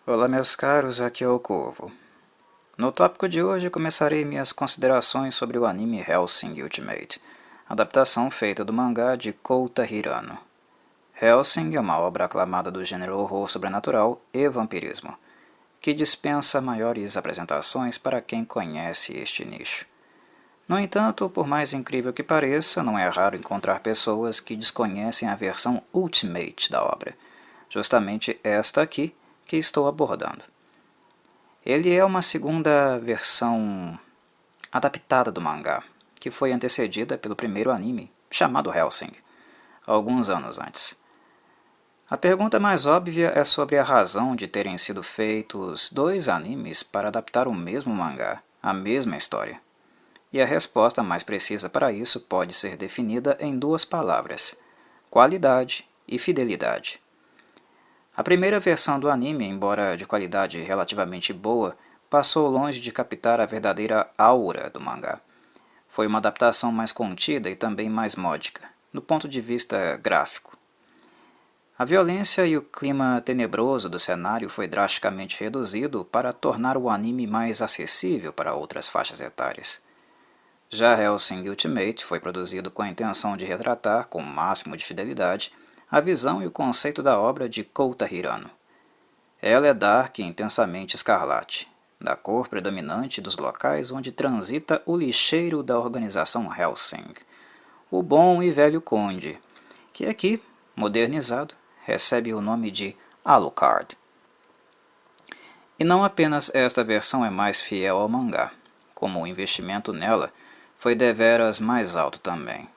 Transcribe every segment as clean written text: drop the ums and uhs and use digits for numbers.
Olá meus caros, aqui é o Corvo. No tópico de hoje começarei minhas considerações sobre o anime Hellsing Ultimate, adaptação feita do mangá de Kouta Hirano. Hellsing é uma obra aclamada do gênero horror sobrenatural e vampirismo, que dispensa maiores apresentações para quem conhece este nicho. No entanto, por mais incrível que pareça, não é raro encontrar pessoas que desconhecem a versão Ultimate da obra, justamente esta aqui que estou abordando. Ele é uma segunda versão adaptada do mangá, que foi antecedida pelo primeiro anime, chamado Hellsing, alguns anos antes. A pergunta mais óbvia é sobre a razão de terem sido feitos dois animes para adaptar o mesmo mangá, a mesma história. E a resposta mais precisa para isso pode ser definida em duas palavras: qualidade e fidelidade. A primeira versão do anime, embora de qualidade relativamente boa, passou longe de captar a verdadeira aura do mangá. Foi uma adaptação mais contida e também mais módica, do ponto de vista gráfico. A violência e o clima tenebroso do cenário foi drasticamente reduzido para tornar o anime mais acessível para outras faixas etárias. Já Hellsing Ultimate foi produzido com a intenção de retratar, com o máximo de fidelidade, a visão e o conceito da obra de Kouta Hirano. Ela é dark e intensamente escarlate, da cor predominante dos locais onde transita o lixeiro da organização Hellsing, o bom e velho conde, que aqui, modernizado, recebe o nome de Alucard. E não apenas esta versão é mais fiel ao mangá, como o investimento nela foi deveras mais alto também.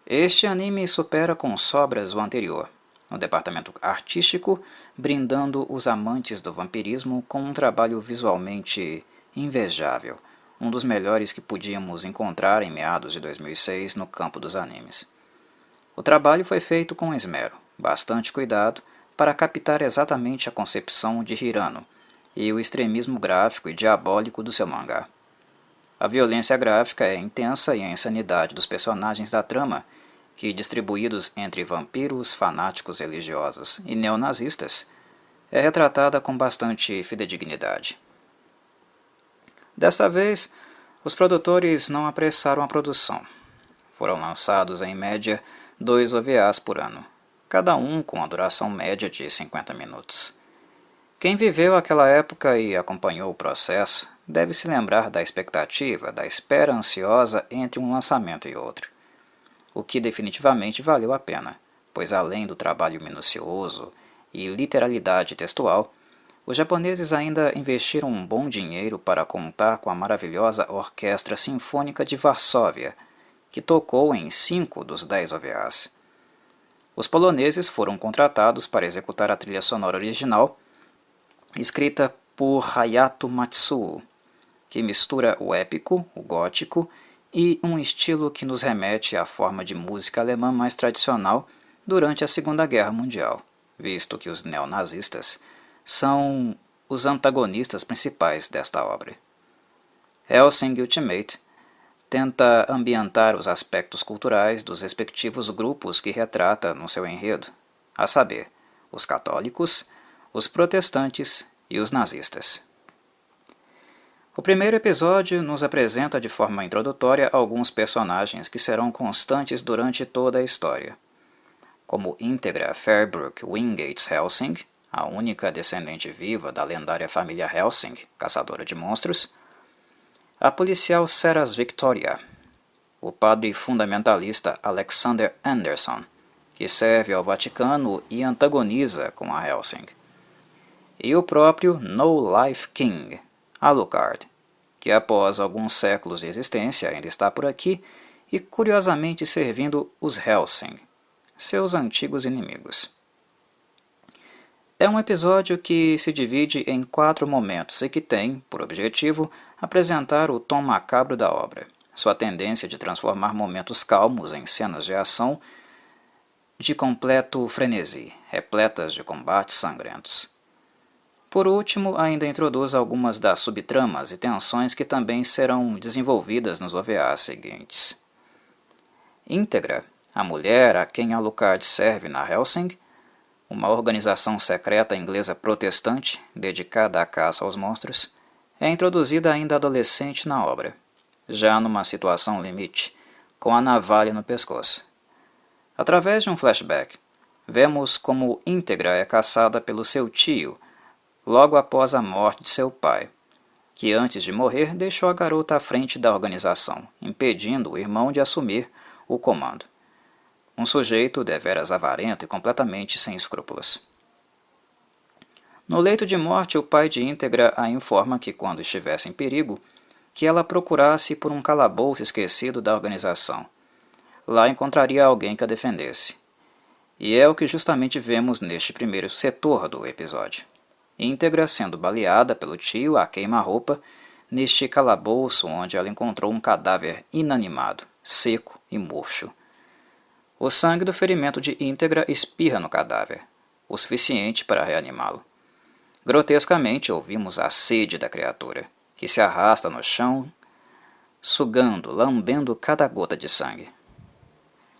Este anime supera com sobras o anterior, no departamento artístico, brindando os amantes do vampirismo com um trabalho visualmente invejável, um dos melhores que podíamos encontrar em meados de 2006 no campo dos animes. O trabalho foi feito com esmero, bastante cuidado, para captar exatamente a concepção de Hirano e o extremismo gráfico e diabólico do seu mangá. A violência gráfica é intensa e a insanidade dos personagens da trama, que, distribuídos entre vampiros, fanáticos religiosos e neonazistas, é retratada com bastante fidedignidade. Desta vez, os produtores não apressaram a produção. Foram lançados, em média, 2 OVAs por ano, cada um com a duração média de 50 minutos. Quem viveu aquela época e acompanhou o processo deve se lembrar da expectativa, da espera ansiosa entre um lançamento e outro. O que definitivamente valeu a pena, pois além do trabalho minucioso e literalidade textual, os japoneses ainda investiram um bom dinheiro para contar com a maravilhosa Orquestra Sinfônica de Varsóvia, que tocou em 5 dos 10 OVAs. Os poloneses foram contratados para executar a trilha sonora original, escrita por Hayato Matsuo, que mistura o épico, o gótico e um estilo que nos remete à forma de música alemã mais tradicional durante a Segunda Guerra Mundial, visto que os neonazistas são os antagonistas principais desta obra. Hellsing Ultimate tenta ambientar os aspectos culturais dos respectivos grupos que retrata no seu enredo, a saber, os católicos, os protestantes e os nazistas. O primeiro episódio nos apresenta de forma introdutória alguns personagens que serão constantes durante toda a história, como Integra Fairbrook Wingates Hellsing, a única descendente viva da lendária família Hellsing, caçadora de monstros, a policial Seras Victoria, o padre fundamentalista Alexander Anderson, que serve ao Vaticano e antagoniza com a Hellsing, e o próprio No Life King, Alucard, que após alguns séculos de existência ainda está por aqui e curiosamente servindo os Hellsing, seus antigos inimigos. É um episódio que se divide em 4 momentos e que tem, por objetivo, apresentar o tom macabro da obra, sua tendência de transformar momentos calmos em cenas de ação de completo frenesi, repletas de combates sangrentos. Por último, ainda introduz algumas das subtramas e tensões que também serão desenvolvidas nos OVAs seguintes. Íntegra, a mulher a quem Alucard serve na Hellsing, uma organização secreta inglesa protestante dedicada à caça aos monstros, é introduzida ainda adolescente na obra, já numa situação limite, com a navalha no pescoço. Através de um flashback, vemos como Íntegra é caçada pelo seu tio logo após a morte de seu pai, que antes de morrer deixou a garota à frente da organização, impedindo o irmão de assumir o comando. Um sujeito deveras avarento e completamente sem escrúpulos. No leito de morte, o pai de Íntegra a informa que quando estivesse em perigo, que ela procurasse por um calabouço esquecido da organização. Lá encontraria alguém que a defendesse. E é o que justamente vemos neste primeiro setor do episódio. Íntegra sendo baleada pelo tio a queima-roupa neste calabouço onde ela encontrou um cadáver inanimado, seco e murcho. O sangue do ferimento de Íntegra espirra no cadáver, o suficiente para reanimá-lo. Grotescamente ouvimos a sede da criatura, que se arrasta no chão, sugando, lambendo cada gota de sangue.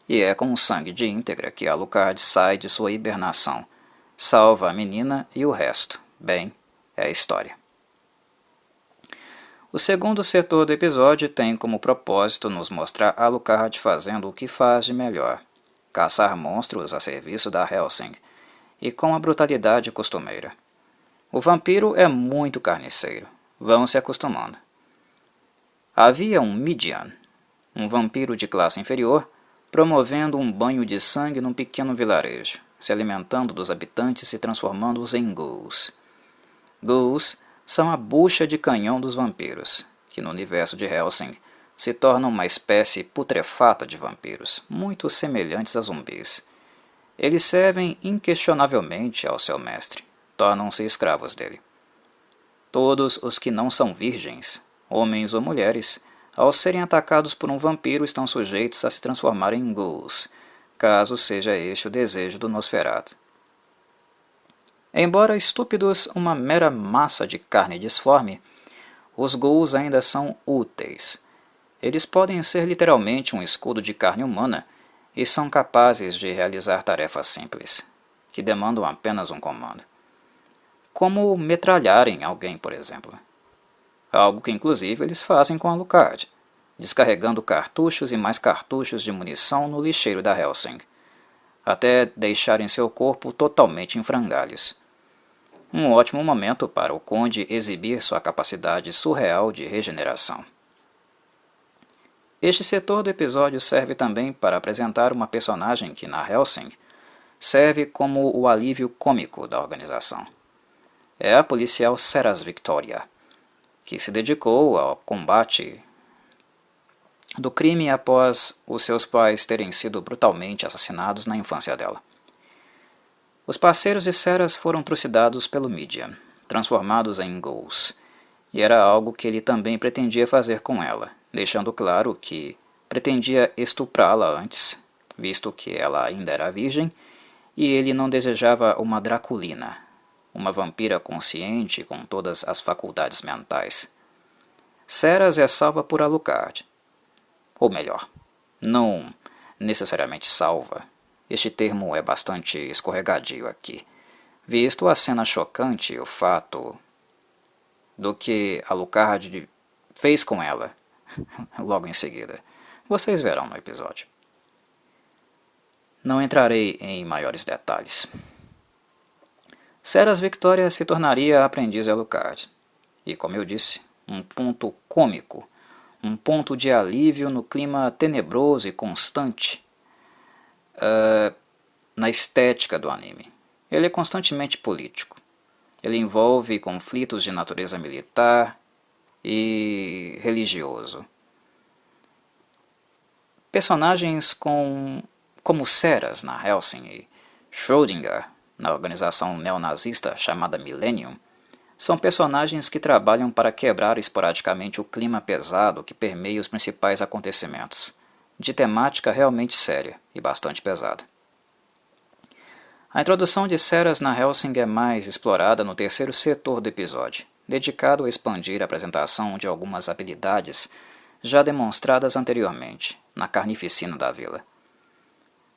E é com o sangue de Íntegra que Alucard sai de sua hibernação, salva a menina e o resto, bem, é história. O segundo setor do episódio tem como propósito nos mostrar Alucard fazendo o que faz de melhor, caçar monstros a serviço da Hellsing, e com a brutalidade costumeira. O vampiro é muito carniceiro, vão se acostumando. Havia um Midian, um vampiro de classe inferior, promovendo um banho de sangue num pequeno vilarejo, se alimentando dos habitantes e transformando-os em ghouls. Ghouls são a bucha de canhão dos vampiros, que no universo de Hellsing se tornam uma espécie putrefata de vampiros, muito semelhantes a zumbis. Eles servem inquestionavelmente ao seu mestre, tornam-se escravos dele. Todos os que não são virgens, homens ou mulheres, ao serem atacados por um vampiro estão sujeitos a se transformarem em ghouls, caso seja este o desejo do Nosferatu. Embora estúpidos, uma mera massa de carne disforme, os ghouls ainda são úteis. Eles podem ser literalmente um escudo de carne humana e são capazes de realizar tarefas simples, que demandam apenas um comando. Como metralharem alguém, por exemplo. Algo que inclusive eles fazem com Alucard, descarregando cartuchos e mais cartuchos de munição no lixeiro da Hellsing, até deixarem seu corpo totalmente em frangalhos. Um ótimo momento para o Conde exibir sua capacidade surreal de regeneração. Este setor do episódio serve também para apresentar uma personagem que, na Hellsing, serve como o alívio cômico da organização. É a policial Ceras Victoria, que se dedicou ao combate do crime após os seus pais terem sido brutalmente assassinados na infância dela. Os parceiros de Ceras foram trucidados pelo Midian, transformados em ghouls, e era algo que ele também pretendia fazer com ela, deixando claro que pretendia estuprá-la antes, visto que ela ainda era virgem, e ele não desejava uma Draculina, uma vampira consciente com todas as faculdades mentais. Ceras é salva por Alucard. Ou melhor, não necessariamente salva. Este termo é bastante escorregadio aqui, visto a cena chocante e o fato do que Alucard fez com ela logo em seguida. Vocês verão no episódio. Não entrarei em maiores detalhes. Ceras Victoria se tornaria a aprendiz de Alucard, e, como eu disse, um ponto cômico, um ponto de alívio no clima tenebroso e constante na estética do anime. Ele é constantemente político. Ele envolve conflitos de natureza militar e religioso. Personagens como Ceras na Hellsing e Schrödinger na organização neonazista chamada Millennium são personagens que trabalham para quebrar esporadicamente o clima pesado que permeia os principais acontecimentos, de temática realmente séria e bastante pesada. A introdução de Ceras na Hellsing é mais explorada no terceiro setor do episódio, dedicado a expandir a apresentação de algumas habilidades já demonstradas anteriormente, na carnificina da vila.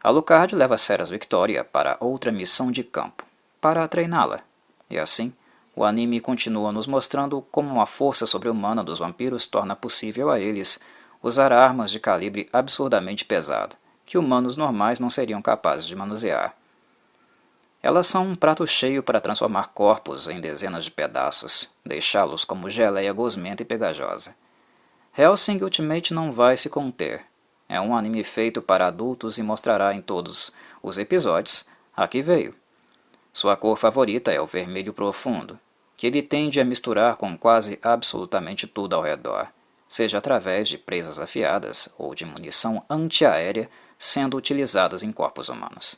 Alucard leva Ceras Victoria para outra missão de campo, para treiná-la, e assim, o anime continua nos mostrando como a força sobre-humana dos vampiros torna possível a eles usar armas de calibre absurdamente pesado, que humanos normais não seriam capazes de manusear. Elas são um prato cheio para transformar corpos em dezenas de pedaços, deixá-los como geleia gosmenta e pegajosa. Hellsing Ultimate não vai se conter. É um anime feito para adultos e mostrará em todos os episódios a que veio. Sua cor favorita é o vermelho profundo, que ele tende a misturar com quase absolutamente tudo ao redor, seja através de presas afiadas ou de munição antiaérea sendo utilizadas em corpos humanos.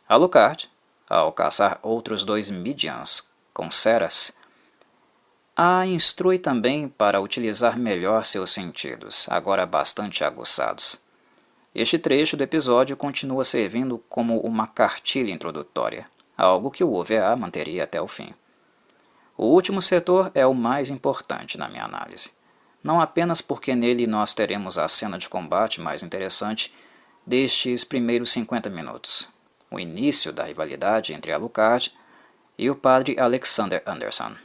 Alucard, ao caçar outros 2 Midians com Ceras, a instrui também para utilizar melhor seus sentidos, agora bastante aguçados. Este trecho do episódio continua servindo como uma cartilha introdutória, algo que o OVA manteria até o fim. O último setor é o mais importante na minha análise, não apenas porque nele nós teremos a cena de combate mais interessante destes primeiros 50 minutos, o início da rivalidade entre Alucard e o padre Alexander Anderson,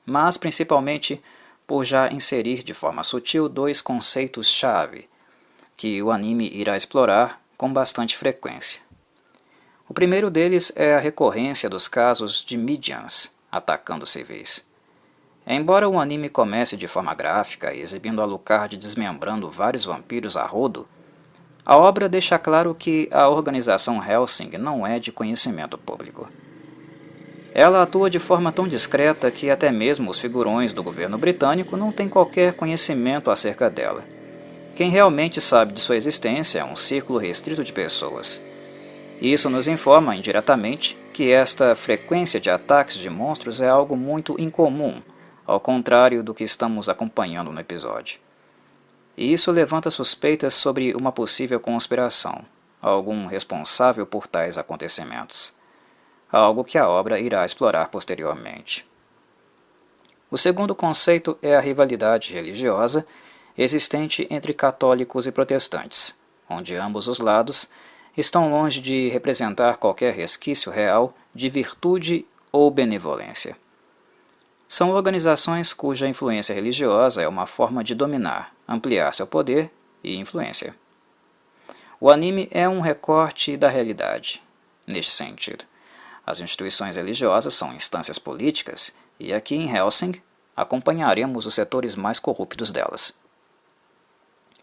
mas principalmente por já inserir de forma sutil 2 conceitos-chave que o anime irá explorar com bastante frequência. O primeiro deles é a recorrência dos casos de Midians atacando civis. Embora o anime comece de forma gráfica, exibindo Alucard desmembrando vários vampiros a rodo, a obra deixa claro que a organização Hellsing não é de conhecimento público. Ela atua de forma tão discreta que até mesmo os figurões do governo britânico não têm qualquer conhecimento acerca dela. Quem realmente sabe de sua existência é um círculo restrito de pessoas. Isso nos informa indiretamente que esta frequência de ataques de monstros é algo muito incomum, ao contrário do que estamos acompanhando no episódio. E isso levanta suspeitas sobre uma possível conspiração, algum responsável por tais acontecimentos, algo que a obra irá explorar posteriormente. O segundo conceito é a rivalidade religiosa existente entre católicos e protestantes, onde ambos os lados estão longe de representar qualquer resquício real de virtude ou benevolência. São organizações cuja influência religiosa é uma forma de dominar, ampliar seu poder e influência. O anime é um recorte da realidade, neste sentido. As instituições religiosas são instâncias políticas e aqui em Hellsing acompanharemos os setores mais corruptos delas.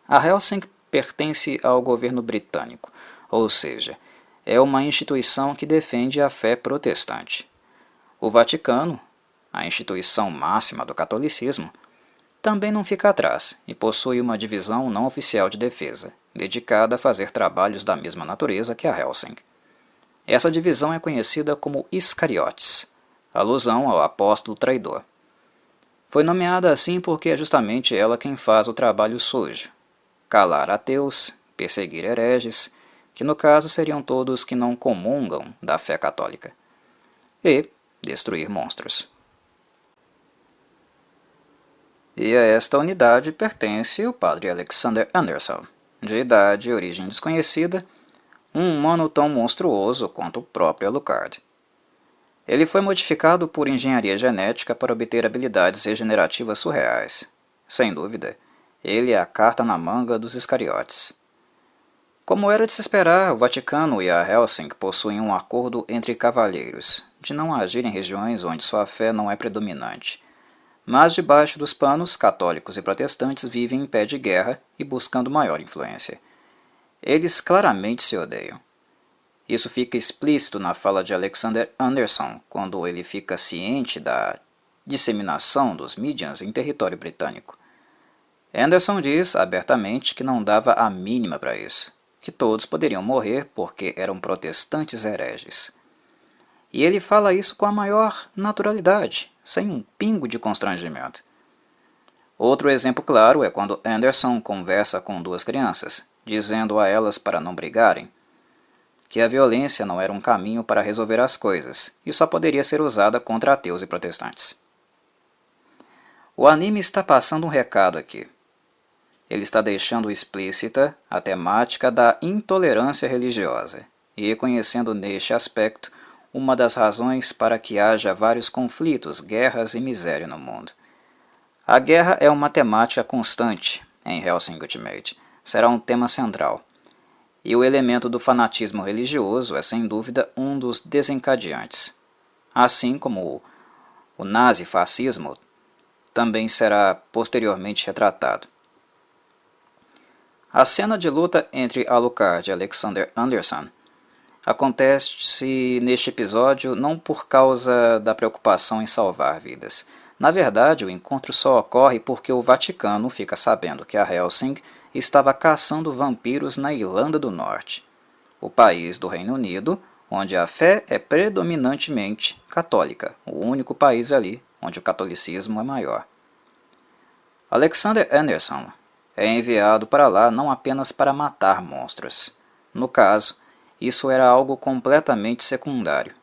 A Hellsing pertence ao governo britânico, ou seja, é uma instituição que defende a fé protestante. O Vaticano, a instituição máxima do catolicismo, também não fica atrás e possui uma divisão não oficial de defesa, dedicada a fazer trabalhos da mesma natureza que a Hellsing. Essa divisão é conhecida como Iscariotes, alusão ao apóstolo traidor. Foi nomeada assim porque é justamente ela quem faz o trabalho sujo: calar ateus, perseguir hereges, que no caso seriam todos que não comungam da fé católica, e destruir monstros. E a esta unidade pertence o padre Alexander Anderson, de idade e origem desconhecida, um humano tão monstruoso quanto o próprio Alucard. Ele foi modificado por engenharia genética para obter habilidades regenerativas surreais. Sem dúvida, ele é a carta na manga dos Iscariotes. Como era de se esperar, o Vaticano e a Hellsing possuem um acordo entre cavalheiros, de não agir em regiões onde sua fé não é predominante. Mas debaixo dos panos, católicos e protestantes vivem em pé de guerra e buscando maior influência. Eles claramente se odeiam. Isso fica explícito na fala de Alexander Anderson, quando ele fica ciente da disseminação dos Midians em território britânico. Anderson diz abertamente que não dava a mínima para isso, que todos poderiam morrer porque eram protestantes hereges. E ele fala isso com a maior naturalidade, sem um pingo de constrangimento. Outro exemplo claro é quando Anderson conversa com 2 crianças, dizendo a elas para não brigarem, que a violência não era um caminho para resolver as coisas e só poderia ser usada contra ateus e protestantes. O anime está passando um recado aqui. ele está deixando explícita a temática da intolerância religiosa e reconhecendo neste aspecto uma das razões para que haja vários conflitos, guerras e miséria no mundo. A guerra é uma temática constante em Hellsing Ultimate, será um tema central. E o elemento do fanatismo religioso é sem dúvida um dos desencadeantes. Assim como o nazifascismo também será posteriormente retratado. A cena de luta entre Alucard e Alexander Anderson acontece neste episódio não por causa da preocupação em salvar vidas. Na verdade, o encontro só ocorre porque o Vaticano fica sabendo que a Hellsing estava caçando vampiros na Irlanda do Norte, o país do Reino Unido, onde a fé é predominantemente católica, o único país ali onde o catolicismo é maior. Alexander Anderson é enviado para lá não apenas para matar monstros. No caso, isso era algo completamente secundário.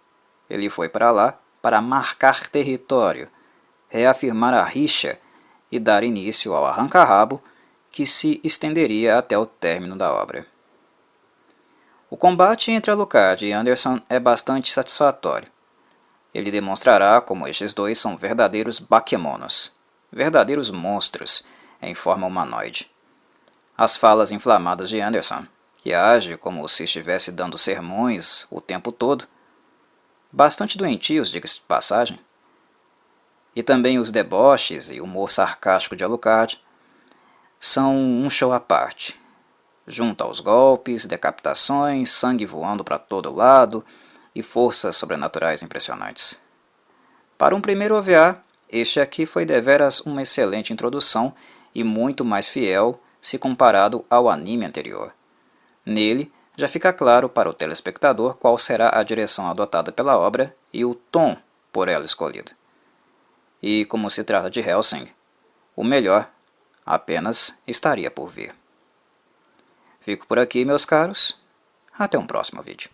Ele foi para lá para marcar território, reafirmar a rixa e dar início ao arranca-rabo que se estenderia até o término da obra. O combate entre Alucard e Anderson é bastante satisfatório. Ele demonstrará como estes dois são verdadeiros bakemonos, verdadeiros monstros em forma humanoide. As falas inflamadas de Anderson, que age como se estivesse dando sermões o tempo todo, bastante doentios, diga-se de passagem, e também os deboches e humor sarcástico de Alucard, são um show à parte. Junto aos golpes, decapitações, sangue voando para todo lado e forças sobrenaturais impressionantes. Para um primeiro OVA, este aqui foi deveras uma excelente introdução e muito mais fiel se comparado ao anime anterior. Nele, já fica claro para o telespectador qual será a direção adotada pela obra e o tom por ela escolhido. E como se trata de Hellsing, o melhor apenas estaria por vir. Fico por aqui, meus caros. Até um próximo vídeo.